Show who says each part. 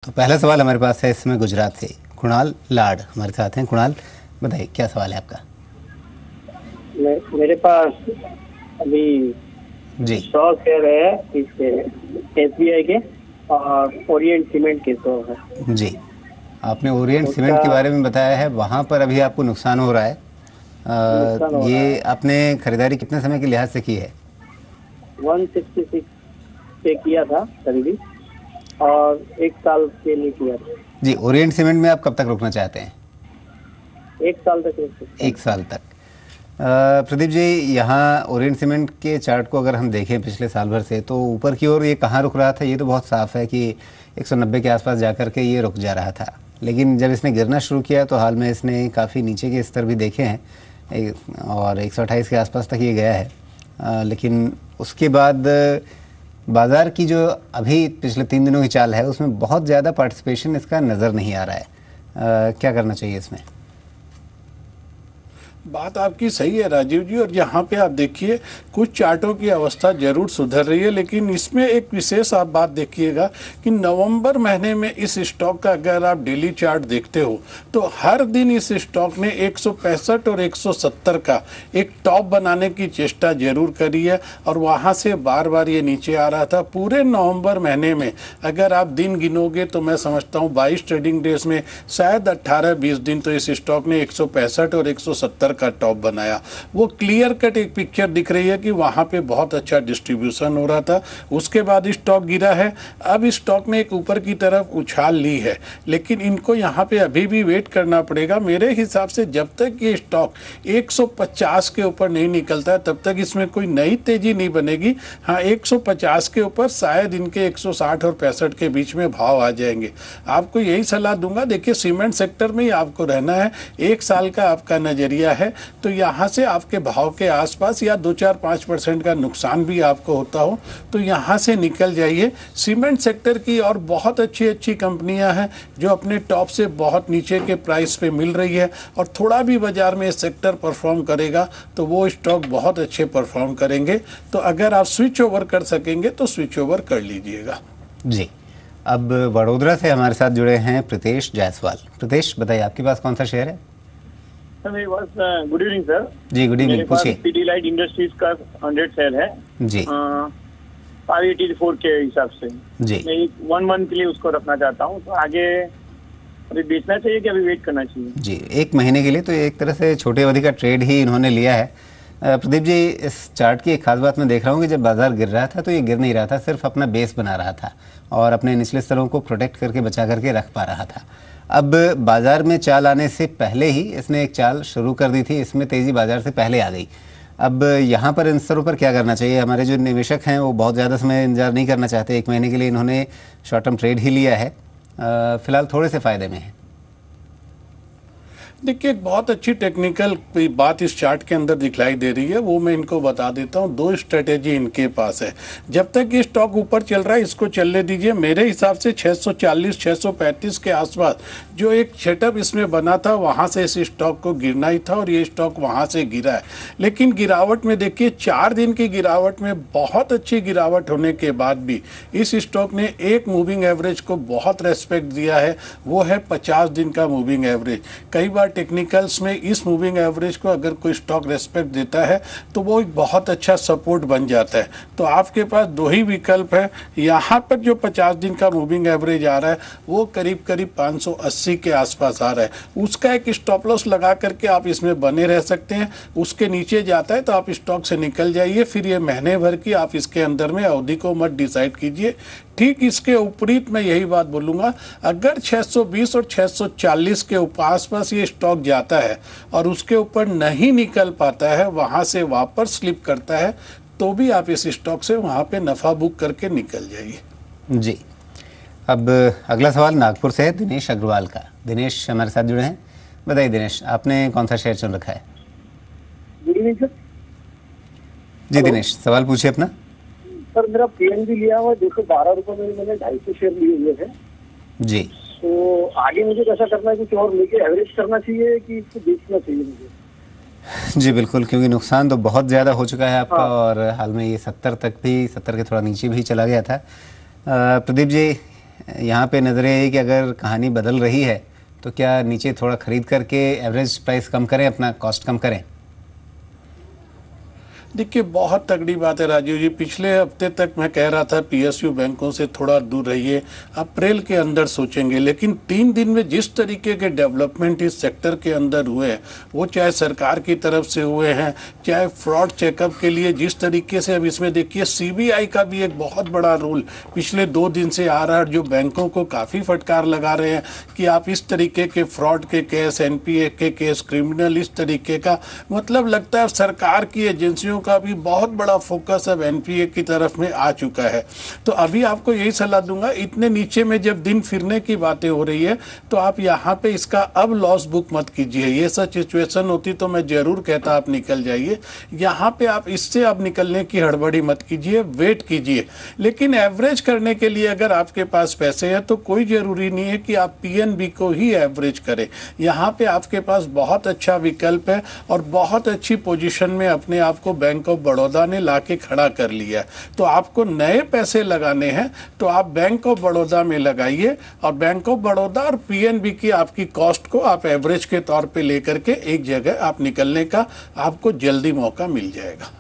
Speaker 1: तो पहला सवाल हमारे पास है इसमें गुजरात से कुणाल लाड हमारे साथ हैं। कुणाल, बताइए क्या सवाल है आपका।
Speaker 2: मेरे पास अभी
Speaker 1: जी
Speaker 2: स्टॉक है इसके एसबीआई के और ओरिएंट सीमेंट के स्टॉक है।
Speaker 1: जी, आपने ओरिएंट सीमेंट के बारे में बताया है, वहाँ पर अभी आपको नुकसान हो रहा है। ये आपने खरीदारी कितने समय के लिहाज से की है?
Speaker 2: 166 पे किया था खरीदी और 1 साल के लिए किया था।
Speaker 1: जी, ओरिएंट सीमेंट में आप कब तक रुकना चाहते हैं?
Speaker 2: 1 साल तक।
Speaker 1: 1 साल तक। प्रदीप जी, यहाँ ओरिएंट सीमेंट के चार्ट को अगर हम देखें पिछले साल भर से, तो ऊपर की ओर ये कहाँ रुक रहा था? ये तो बहुत साफ है कि 190 के आसपास जाकर के ये रुक जा रहा था, लेकिन जब इसने गिरना शुरू किया तो हाल में इसने काफ़ी नीचे के स्तर भी देखे हैं और 128 के आसपास तक ये गया है। लेकिन उसके बाद बाज़ार की जो अभी पिछले 3 दिनों की चाल है उसमें बहुत ज़्यादा पार्टिसिपेशन इसका नज़र नहीं आ रहा है। क्या करना चाहिए इसमें?
Speaker 3: बात आपकी सही है राजीव जी, और यहाँ पे आप देखिए कुछ चार्टों की अवस्था जरूर सुधर रही है, लेकिन इसमें एक विशेष आप बात देखिएगा कि नवंबर महीने में इस स्टॉक का अगर आप डेली चार्ट देखते हो तो हर दिन इस स्टॉक ने 165 और 170 का एक टॉप बनाने की चेष्टा जरूर करी है और वहाँ से बार बार ये नीचे आ रहा था। पूरे नवंबर महीने में अगर आप दिन गिनोगे तो मैं समझता हूँ 22 ट्रेडिंग डेज में शायद 18-20 दिन तो इस स्टॉक ने 165 और 170 का टॉप बनाया। वो क्लियर कट एक पिक्चर दिख रही है कि वहां पे बहुत अच्छा डिस्ट्रीब्यूशन हो रहा था। उसके बाद स्टॉक गिरा है। अब इस स्टॉक ने एक ऊपर की तरफ उछाल ली है, लेकिन इनको यहाँ पे अभी भी वेट करना पड़ेगा। मेरे हिसाब से जब तक ये स्टॉक 150 के ऊपर नहीं निकलता है तब तक इसमें कोई नई तेजी नहीं बनेगी। हाँ, 150 के ऊपर शायद इनके 160 और 65 के बीच में भाव आ जाएंगे। आपको यही सलाह दूंगा, देखिए सीमेंट सेक्टर में ही आपको रहना है। 1 साल का आपका नजरिया है तो यहाँ से आपके भाव के आसपास या 2-4-5% का नुकसान भी आपको होता हो तो यहाँ से निकल जाइए। सीमेंट सेक्टर की और बहुत अच्छी अच्छी कंपनियां हैं जो अपने टॉप से बहुत नीचे के प्राइस पे मिल रही है और थोड़ा भी बाजार में सेक्टर परफॉर्म करेगा तो वो स्टॉक बहुत अच्छे परफॉर्म करेंगे। तो अगर आप स्विच ओवर कर सकेंगे तो स्विच ओवर कर लीजिएगा।
Speaker 1: जी, अब वडोदरा से हमारे साथ जुड़े हैं प्रीतेश जायसवाल। प्रीतेश, बताइए आपके पास कौन सा शेयर है?
Speaker 4: सर मेरे पास गुड इवनिंग सर।
Speaker 1: जी गुड इवनिंग, पूछिए।
Speaker 4: पीडीलाइट इंडस्ट्रीज का 100 शेयर है
Speaker 1: जी
Speaker 4: 584 के हिसाब से।
Speaker 1: जी,
Speaker 4: मैं 1 मंथ के लिए उसको रखना चाहता हूँ, तो आगे अभी बेचना चाहिए कि अभी वेट करना चाहिए?
Speaker 1: जी, 1 महीने के लिए तो एक तरह से छोटे अवधि का ट्रेड ही इन्होंने लिया है। प्रदीप जी, इस चार्ट की एक खास बात मैं देख रहा हूँ कि जब बाजार गिर रहा था तो ये गिर नहीं रहा था, सिर्फ अपना बेस बना रहा था और अपने निचले स्तरों को प्रोटेक्ट करके बचा करके रख पा रहा था। अब बाजार में चाल आने से पहले ही इसने एक चाल शुरू कर दी थी, इसमें तेज़ी बाजार से पहले आ गई। अब यहाँ पर इन स्तरों पर क्या करना चाहिए? हमारे जो निवेशक हैं वो बहुत ज़्यादा समय इंतजार नहीं करना चाहते। 1 महीने के लिए इन्होंने शॉर्ट टर्म ट्रेड ही लिया है, फिलहाल थोड़े से फ़ायदे में है।
Speaker 3: देखिए, एक बहुत अच्छी टेक्निकल बात इस चार्ट के अंदर दिखलाई दे रही है, वो मैं इनको बता देता हूँ। 2 स्ट्रेटेजी इनके पास है। जब तक ये स्टॉक ऊपर चल रहा है इसको चलने दीजिए। मेरे हिसाब से 640-635 के आसपास जो एक सेटअप इसमें बना था वहाँ से इस स्टॉक को गिरना ही था और ये स्टॉक वहाँ से गिरा है। लेकिन गिरावट में देखिए 4 दिन की गिरावट में बहुत अच्छी गिरावट होने के बाद भी इस स्टॉक ने एक मूविंग एवरेज को बहुत रेस्पेक्ट दिया है, वो है 50 दिन का मूविंग एवरेज। कई बार टेक्निकल्स में इस मूविंग एवरेज को अगर कोई स्टॉक रेस्पेक्ट देता है तो वो एक बहुत अच्छा सपोर्ट बन जाता है। तो आपके पास 2 ही विकल्प है। यहाँ पर जो 50 दिन का मूविंग एवरेज आ रहा है वो करीब करीब 580 के आसपास आ रहा है। उसका एक स्टॉप लॉस लगा करके आप इसमें बने रह सकते हैं। उसके नीचे जाता है तो आप स्टॉक से निकल जाइए। फिर ये महीने भर की आप इसके अंदर में अवधि को मत डिसाइड कीजिए। ठीक इसके उपरीत मैं यही बात बोलूँगा, अगर 620 और 640 के आसपास ये स्टॉक जाता है और उसके ऊपर नहीं निकल पाता है, वहाँ से वापस स्लिप करता है, तो भी आप इस स्टॉक से वहाँ पे नफ़ा बुक करके निकल जाइए।
Speaker 1: जी, अब अगला सवाल नागपुर से है दिनेश अग्रवाल का। दिनेश हमारे साथ जुड़े हैं, बताइए दिनेश, आपने कौन सा शेयर चुन रखा है?
Speaker 2: Good evening sir.
Speaker 1: जी दिनेश, सवाल पूछिए अपना।
Speaker 2: सर मेरा पीएनबी लिया हुआ 212 रुपये में मैंने 250 शेयर लिए हुए थे।
Speaker 1: जी,
Speaker 2: तो आगे मुझे कैसा करना है? कुछ और लेके एवरेज करना चाहिए कि इसको बेचना चाहिए मुझे?
Speaker 1: जी बिल्कुल, क्योंकि नुकसान तो बहुत ज़्यादा हो चुका है आपका। और हाल में ये 70 तक भी, 70 के थोड़ा नीचे भी चला गया था। प्रदीप जी, यहाँ पे नज़र है कि अगर कहानी बदल रही है तो क्या नीचे थोड़ा ख़रीद करके एवरेज प्राइस कम करें, अपना कॉस्ट कम करें?
Speaker 3: देखिए, बहुत तगड़ी बात है राजीव जी। पिछले हफ्ते तक मैं कह रहा था पीएसयू बैंकों से थोड़ा दूर रहिए, अप्रैल के अंदर सोचेंगे, लेकिन 3 दिन में जिस तरीके के डेवलपमेंट इस सेक्टर के अंदर हुए हैं, वो चाहे सरकार की तरफ से हुए हैं, चाहे फ्रॉड चेकअप के लिए जिस तरीके से, अब इसमें देखिए सीबीआई का भी एक बहुत बड़ा रोल पिछले 2 दिन से आ रहा है, जो बैंकों को काफ़ी फटकार लगा रहे हैं कि आप इस तरीके के फ्रॉड के केस, एनपीए के केस, क्रिमिनल, इस तरीके का, मतलब लगता है सरकार की एजेंसियों का भी बहुत बड़ा फोकस अब एनपीए की तरफ में आ चुका है। तो अभी आपको यही सलाह दूंगा, इतने नीचे में जब दिन फिरने की बातें हो रही है तो आप यहाँ पे इसका अब लॉस बुक मत कीजिए। ये सब सिचुएशन होती तो मैं जरूर कहता आप निकल जाइए, यहाँ पे आप इससे अब निकलने की हड़बड़ी मत कीजिए, वेट कीजिए। लेकिन एवरेज करने के लिए अगर आपके पास पैसे हैं तो कोई जरूरी नहीं है कि आप पीएनबी को ही एवरेज करें। यहाँ पे आपके पास बहुत अच्छा विकल्प है और बहुत अच्छी पोजीशन में अपने आप को बैंक ऑफ बड़ौदा ने लाके खड़ा कर लिया। तो आपको नए पैसे लगाने हैं तो आप बैंक ऑफ बड़ौदा में लगाइए, और बैंक ऑफ बड़ौदा और पीएनबी की आपकी कॉस्ट को आप एवरेज के तौर पे लेकर के एक जगह आप निकलने का आपको जल्दी मौका मिल जाएगा।